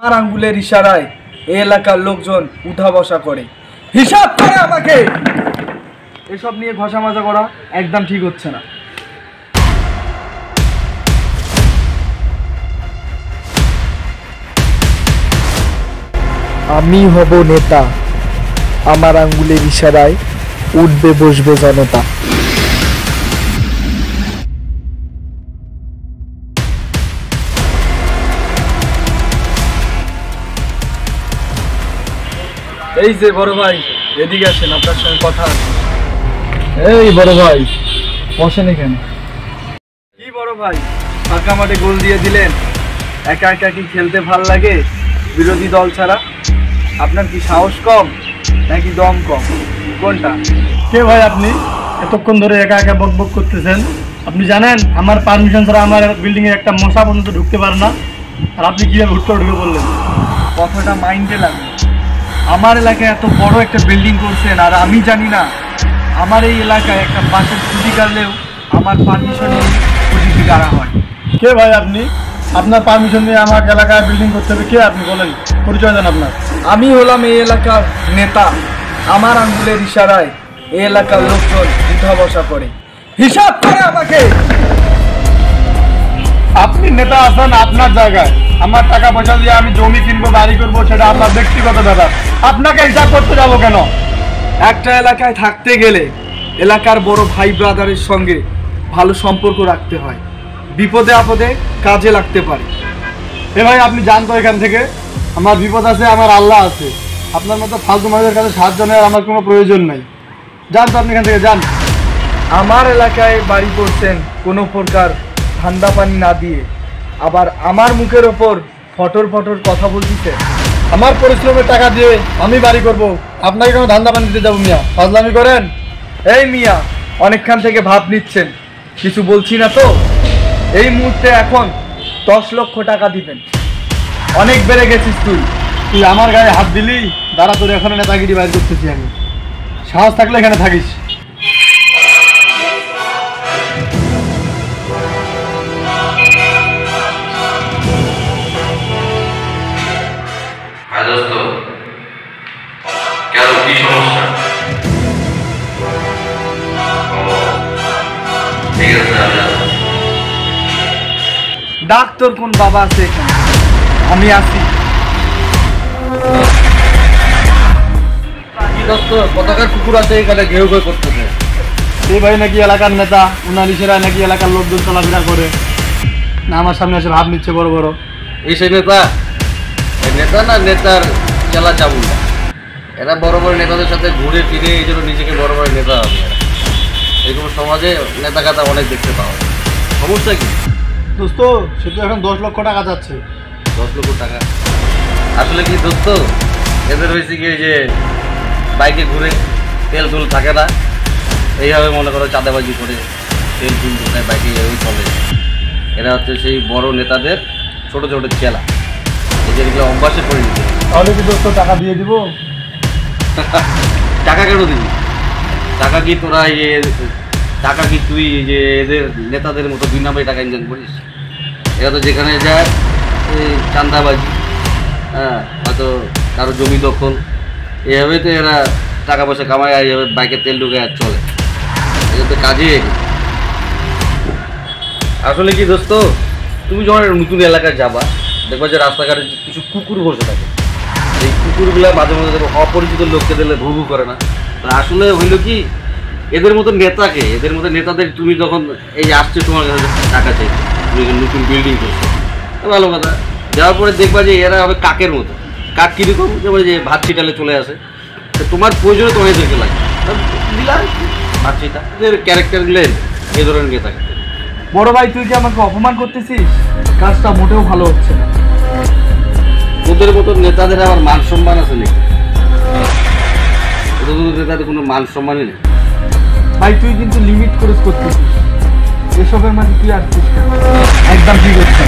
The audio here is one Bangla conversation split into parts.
আর আঙ্গুলের ইশারায় এই এলাকার লোকজন উঠা বসা করে, হিসাব করে আমাকে। এসব নিয়ে ঘষা মাজা করা একদম ঠিক হচ্ছে না। আমি হব নেতা, আমার আঙ্গুলের ইশারায় উঠবে বসবে জনতা। এই যে বড় ভাই, এদিকে আসেন, আপনার সঙ্গে কথা আছে। এই বড় ভাই, বসেন এখানে। কি বড় ভাই, ফাঁকা মাঠে গোল দিয়ে দিলেন? একা একা কি খেলতে ভাল লাগে বিরোধী দল ছাড়া? আপনার কি সাহস কম নাকি দম কম, কোনটা? কে ভাই আপনি? এতক্ষণ ধরে একা একা বক বক করতেছেন। আপনি জানেন আমার পারমিশন ছাড়া আমার বিল্ডিং এ একটা মশা পর্যন্ত ঢুকতে পারে না, আর আপনি কিভাবে হুট করে ঢুকে বললেন? কথাটা মাইন্ডে লাগবে। আমার এলাকায় এত বড় একটা বিল্ডিং করছেন আর আমি জানি না? আমার এই এলাকায় একটা বাসের খুঁটি কাটলেও আমার পারমিশন নিয়ে খুঁটি গাড়া হয়। কে ভাই আপনি? আপনার পারমিশন নিয়ে আমার এলাকায় বিল্ডিং করতে হবে? কে আপনি বলেন, পরিচয় দেন আপনার। আমি হলাম এই এলাকার নেতা, আমার আঙ্গুলের ইশারায় এই এলাকার লোকজন উঠা বসা করে, হিসাব করে আমাকে। আপনি নেতা আছেন আপনার জায়গায়, আমার টাকা পয়সা দিয়ে আমি জমি কিনবো, বাড়ি করবো, সেটা আপনার ব্যক্তিগত ব্যাপার। আপনাকে হিসাব করতে যাবো কেন? একটা এলাকায় থাকতে গেলে এলাকার বড় ভাই ব্রাদারের সঙ্গে ভালো সম্পর্ক রাখতে হয়, বিপদে আপদে কাজে লাগতে পারে। এ ভাই আপনি যান তো এখান থেকে, আমার বিপদ আছে, আমার আল্লাহ আছে। আপনার মতো ফালতু মানুষের কাছে সাহায্য নেওয়ার আমার কোনো প্রয়োজন নাই। যান তো আপনি এখান থেকে, যান। আমার এলাকায় বাড়ি করছেন কোনো প্রকার ঠান্ডা পানি না দিয়ে, আবার আমার মুখের ওপর ফটর ফটর কথা বলতেছে। আমার পরিশ্রমের টাকা দিয়ে আমি বাড়ি করব, আপনাকে কোনো ধান্দা পানি দিতে যাবো? মিয়া ফাজলামি করেন? এই মিয়া, অনেকক্ষণ থেকে ভাব নিচ্ছেন, কিছু বলছি না তো? এই মুহূর্তে এখন 10 লক্ষ টাকা দিবেন। অনেক বেড়ে গেছিস তুই। তুই আমার গায়ে হাত দিলি? দাঁড়া, তোর এখন নেতাগিরি বাইর করতেছি আমি। সাহস থাকলে এখানে থাকিস। ডাক্তার কোন বাবা আছে এখানে? আমি আছি। পতাকার কুকুর আছে এখানে, ঘেউ ঘেউ করতেছে। এই ভাই নাকি এলাকার নেতা, উনার ইসেরা নাকি এলাকার লোকজন চলাফেরা করে না, আমার সামনে এসে ভাব নিচ্ছে বড় বড়। এই সেই নেতা? নেতা না নেতার চেলা চাবুল। এরা বড় বড় নেতাদের সাথে ঘুরে ফিরে এই জন্য নিজেকে বড় বড় নেতা হবে। এরকম সমাজে নেতা কাতা অনেক দেখতে পাওয়া যায়। সমস্যা কি দোস্ত? সে তো এখন 10 লক্ষ টাকা যাচ্ছে। 10 লক্ষ টাকা আসলে কি দোস্ত? এদের হয়েছে কি, যে বাইকে ঘুরে তেল তুল থাকে না, এইভাবে মনে করো চাঁদাবাজি করে তেল তুল ঢুকায় বাইকে, ওই চলে। এরা হচ্ছে সেই বড় নেতাদের ছোট ছোট চেলা, এদেরকে অভ্যাসে করে নিতে। তাহলে কি দোস্ত টাকা দিয়ে দিব? টাকা কেন দিবি? টাকা কি তোরা টাকা কি তুই যে এদের নেতাদের মতো দুই নামে টাকা ইনকাম করিস? এরা তো যেখানে যায় এই চাঁদাবাজি, হ্যাঁ, হয়তো কারো জমি দখল, এভাবে তো এরা টাকা পয়সা কামায়, আর এভাবে বাইকের তেল ঢুকে আর চলে। এটা তো কাজে। আসলে কি দোস্ত, তুমি যখন নতুন এলাকায় যাবা, দেখবা যে রাস্তাঘাটে কিছু কুকুর বসে থাকে। এই কুকুরগুলা মাঝে মাঝে দেখো অপরিচিত লোককে দিলে ভু ভু করে না। আসলে হইল কি, এদের মতো নেতাকে, এদের মতো নেতাদের তুমি যখন এই আসছে তোমার কাছে টাকা চাই, তুমি নতুন বিল্ডিং করছো, ভালো কথা। যাওয়ার পরে দেখবা যে এরা হবে কাকের মতো। কাক কীরকম? যেমন যে ভাত ছিটালে চলে আসে, তোমার প্রয়োজনে তোমার এদেরকে লাগে দিলাম ভাত ছিটা। এদের ক্যারেক্টারগুলো এ ধরনের নেতাকে। বড় ভাই, তুই কি আমাকে অপমান করতেছিস? কাজটা মোটেও ভালো হচ্ছে না। ওদের মতো নেতাদের আবার মান সম্মান আছে নাকি? ওদের মতো নেতাদের কোনো মান সম্মানই নেই। ভাই তুই কিন্তু লিমিট ক্রস করতেছিস, এসবের মাঝে তুই আসছিস একদম ঠিক হচ্ছে।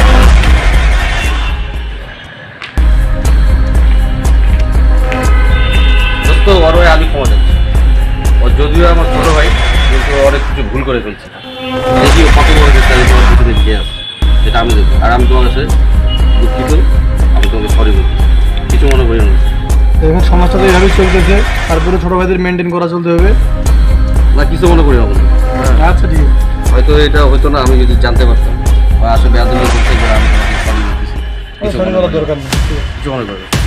দোস্ত, ওর আমি ক্ষমা যাচ্ছি। ও যদিও আমার ছোট ভাই, কিন্তু অনেক কিছু ভুল করে ফেলছে। দেখি কত বড় তাহলে তোমার পিছনে গিয়ে আসে, সেটা আমি দেখবো। আর আমি তোমার কাছে দুঃখিত, আমি তোমাকে সরি বলছি। সমাজটা তো এইভাবেই চলতেছে, তারপরে ছোট ভাইদের মেনটেন করা চলতে হবে। না কিছু মনে করি না বন্ধু। আচ্ছা ঠিক আছে। হয়তো এটা হয়তো না, আমি যদি জানতে পারতাম বা আসলে বেয়াদবি করতে গেলে আমি তোমাকে সরি বলতেছি। সরি করার দরকার নেই। কিছু মনে করবে